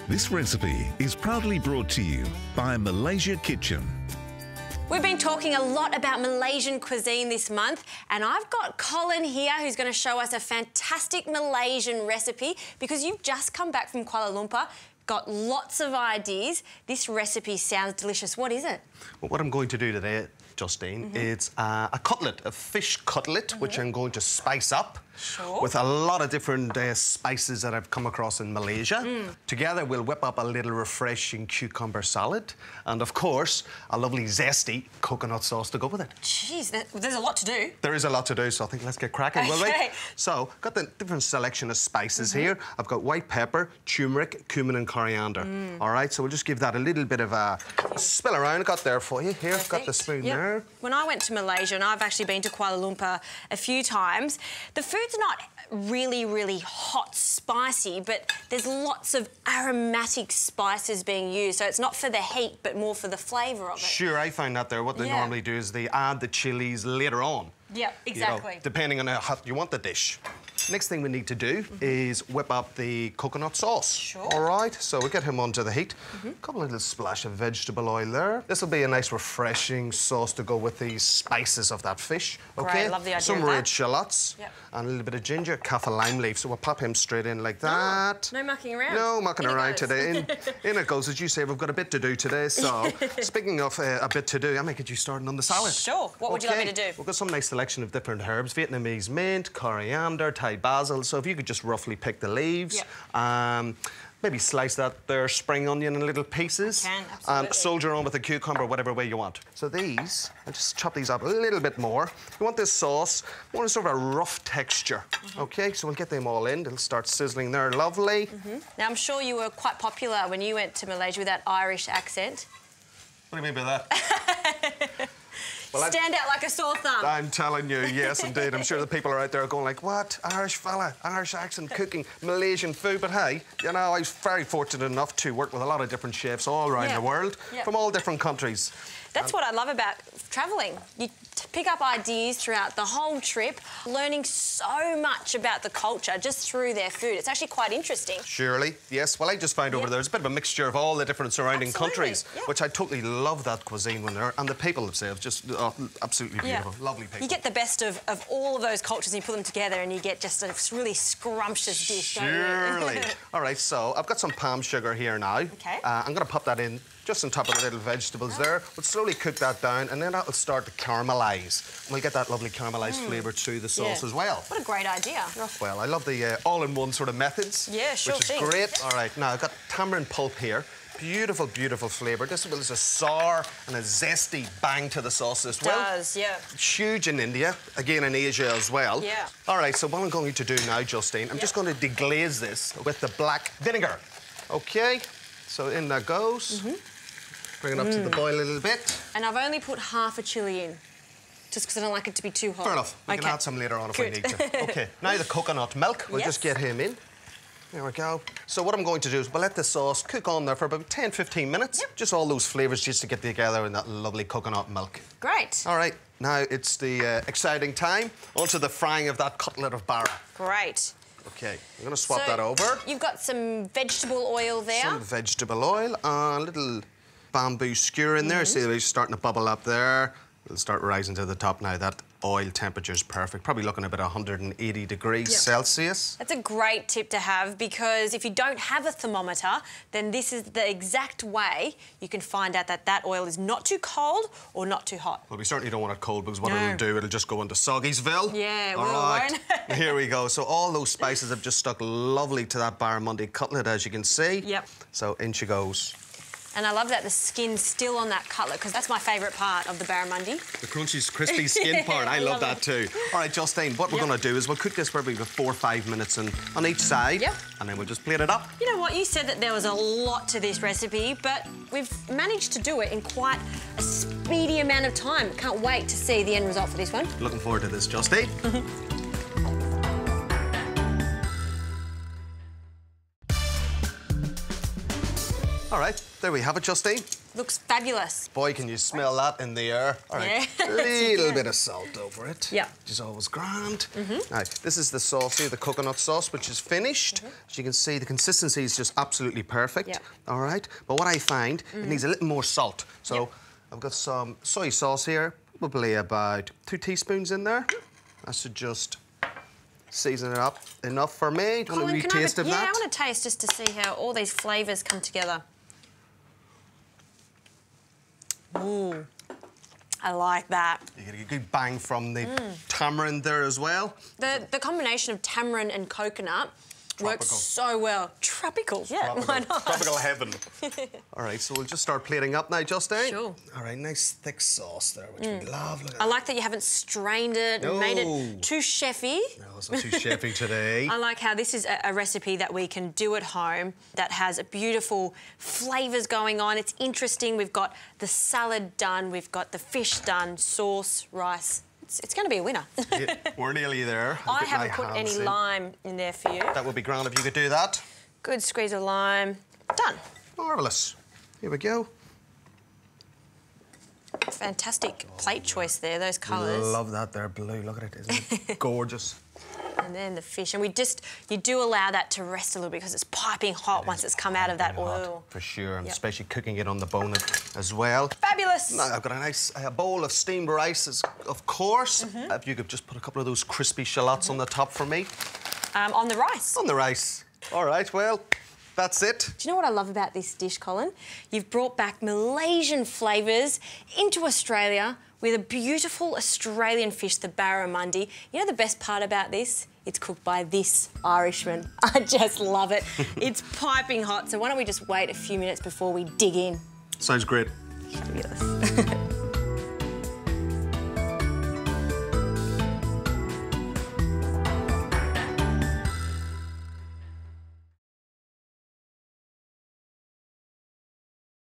This recipe is proudly brought to you by Malaysia Kitchen. We've been talking a lot about Malaysian cuisine this month, and I've got Colin here who's going to show us a fantastic Malaysian recipe because you've just come back from Kuala Lumpur, got lots of ideas. This recipe sounds delicious. What is it? Well, what I'm going to do today, Justine, it's a cutlet, a fish cutlet, which I'm going to spice up with a lot of different spices that I've come across in Malaysia. Together, we'll whip up a little refreshing cucumber salad and, of course, a lovely zesty coconut sauce to go with it. Jeez, there's a lot to do. There is a lot to do, so I think let's get cracking, will we? So, got the different selection of spices here. I've got white pepper, turmeric, cumin and coriander. All right, so we'll just give that a little bit of a spill around. Got there for you. Here, I've got the spoon there. When I went to Malaysia, and I've actually been to Kuala Lumpur a few times, the food's not really, really hot, spicy, but there's lots of aromatic spices being used. So it's not for the heat, but more for the flavour of it. Sure, I find that there. What they normally do is they add the chilies later on. Yeah, exactly. You know, depending on how hot you want the dish. Next thing we need to do is whip up the coconut sauce. Sure. All right, so we'll get him onto the heat. A couple of little splash of vegetable oil there. This will be a nice refreshing sauce to go with the spices of that fish. Okay. Great, love the idea Some of red that. shallots and a little bit of ginger, kaffir lime leaf. So we'll pop him straight in like that. No mucking around. No mucking In around it goes. today. In it goes. As you say, we've got a bit to do today. So speaking of a bit to do, I might get you started on the salad. Sure. What would you like me to do? We've got some nice selection of different herbs: Vietnamese mint, coriander, Thai basil. So if you could just roughly pick the leaves, maybe slice that there spring onion in little pieces, and soldier on with the cucumber, whatever way you want. So these, I'll just chop these up a little bit more. You want this sauce, you want a sort of a rough texture, okay? So we'll get them all in. It'll start sizzling there, lovely. Now, I'm sure you were quite popular when you went to Malaysia with that Irish accent. What do you mean by that? Well, stand out like a sore thumb. I'm telling you, yes, indeed. I'm sure the people are out there going like, what? Irish fella, Irish accent, cooking Malaysian food. But hey, you know, I was very fortunate enough to work with a lot of different chefs all around the world, from all different countries. That's what I love about travelling. You pick up ideas throughout the whole trip, learning so much about the culture just through their food. It's actually quite interesting. Surely, yes. Well, I just found over there's a bit of a mixture of all the different surrounding countries, which I totally love that cuisine when they're, and the people themselves, just absolutely beautiful, lovely people. You get the best of all of those cultures and you put them together and you get just a really scrumptious dish, Surely. All right, so I've got some palm sugar here now. Okay. I'm going to pop that in just on top of the little vegetables there. We'll slowly cook that down and then that'll start to caramelise. And we'll get that lovely caramelised flavour through the sauce as well. What a great idea. Well, I love the all-in-one sort of methods. Yeah, sure which is great. All right, now I've got tamarind pulp here. Beautiful, beautiful flavour. This is a sour and a zesty bang to the sauce as well. It does, yeah. Huge in India, again in Asia as well. Yeah. All right, so what I'm going to do now, Justine, I'm just going to deglaze this with the black vinegar. Okay, so in that goes. Bring it up to the boil a little bit. And I've only put half a chilli in, just because I don't like it to be too hot. Fair enough. We can add some later on if we need to. Okay, now the coconut milk. We'll just get him in. There we go. So what I'm going to do is we'll let the sauce cook on there for about 10-15 minutes. Just all those flavours just to get together in that lovely coconut milk. Great. All right, now it's the exciting time. Onto the frying of that cutlet of bara. Great. Okay, I'm going to swap that over. You've got some vegetable oil there. Some vegetable oil and a little bamboo skewer in there. See, it's starting to bubble up there. It'll start rising to the top now. That oil temperature is perfect. Probably looking at about 180 degrees Celsius. That's a great tip to have because if you don't have a thermometer, then this is the exact way you can find out that that oil is not too cold or not too hot. Well, we certainly don't want it cold because what it'll do, it'll just go into Soggiesville. Yeah, all right. Here we go. So all those spices have just stuck lovely to that barramundi cutlet, as you can see. Yep. So in she goes. And I love that the skin's still on that cutlet because that's my favourite part of the barramundi. The crunchy, crispy skin part, I love that too. All right, Justine, what we're going to do is we'll cook this for about 4 or 5 minutes on each side, and then we'll just plate it up. You know what, you said that there was a lot to this recipe, but we've managed to do it in quite a speedy amount of time. Can't wait to see the end result for this one. Looking forward to this, Justine. All right, there we have it, Justine. Looks fabulous. Boy, can you smell that in the air. All right, Yeah. little bit of salt over it. Yeah. Which is always grand. Now, this is the sauce here, the coconut sauce, which is finished. As you can see, the consistency is just absolutely perfect. Yeah. All right? But what I find, it needs a little more salt. So I've got some soy sauce here, probably about 2 teaspoons in there. I should just season it up enough for me. Do you want a wee taste of that? Yeah, I want to taste just to see how all these flavours come together. Ooh, I like that. You get a good bang from the tamarind there as well. The combination of tamarind and coconut works so well. Tropical, yeah, why not? Tropical heaven. All right, so we'll just start plating up now, Justine. Sure. All right, nice thick sauce there, which we love. Look at I like that you haven't strained it and made it too chefy. No, it's not too chefy today. I like how this is a recipe that we can do at home that has beautiful flavours going on. It's interesting. We've got the salad done, we've got the fish done, sauce, rice. It's going to be a winner. Yeah, we're nearly there. I haven't put any lime in there for you. That would be grand if you could do that. Good squeeze of lime. Done. Marvellous. Here we go. Fantastic plate choice there, those colours. Love that there blue. Look at it, isn't it? Gorgeous. And then the fish. And you do allow that to rest a little bit because it's piping hot once it's come out of that oil. For sure, and especially cooking it on the bone as well. Fabulous. Now, I've got a nice bowl of steamed rice, of course. If you could just put a couple of those crispy shallots on the top for me. On the rice. On the rice. All right, well, that's it. Do you know what I love about this dish, Colin? You've brought back Malaysian flavours into Australia with a beautiful Australian fish, the barramundi. You know the best part about this? It's cooked by this Irishman. I just love it. It's piping hot, so why don't we just wait a few minutes before we dig in? Sounds great. Fabulous.